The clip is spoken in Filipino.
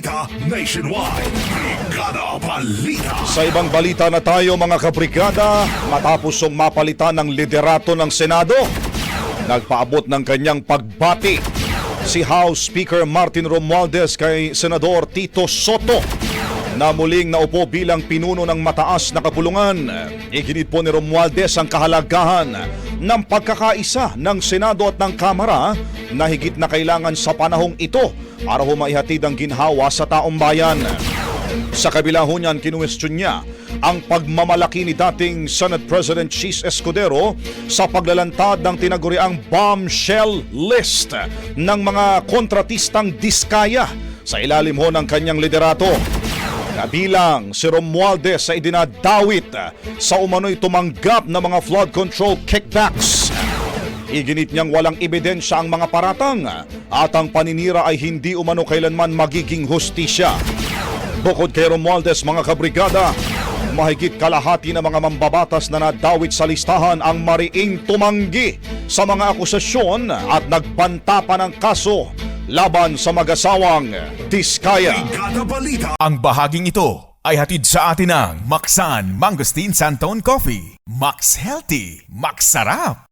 Nationwide, Brigada Balita. Sa ibang balita na tayo mga kabrigada, matapos ang mapalitan ng liderato ng Senado, nagpaabot ng kanyang pagbati si House Speaker Martin Romualdez kay Senador Tito Soto na muling naupo bilang pinuno ng mataas na kapulungan. Iginit po ni Romualdez ang kahalagahan ng pagkakaisa ng Senado at ng Kamara na higit na kailangan sa panahong ito para humaihatid ang ginhawa sa taong bayan. Sa kabila ho niyan, kinuwestiyon niya ang pagmamalaki ni dating Senate President Chis Escudero sa paglalantad ng tinaguriang bombshell list ng mga kontratistang diskaya sa ilalim ho ng kanyang liderato. Kabilang si Romualdez sa idinadawit sa umano'y tumanggap na mga flood control kickbacks. Iginit niyang walang ebidensya ang mga paratang at ang paninira ay hindi umano kailanman magiging hustisya. Bukod kay Romualdez mga kabrigada, mahigit kalahati ng mga mambabatas na nadawit sa listahan ang mariing tumanggi sa mga akusasyon at nagbanta pa ng kaso laban sa mag-asawang diskaya. Brigada Balita. Ang bahaging ito ay hatid sa atin ng Maxan Mangosteen Santon Coffee. Max Healthy, Max Sarap.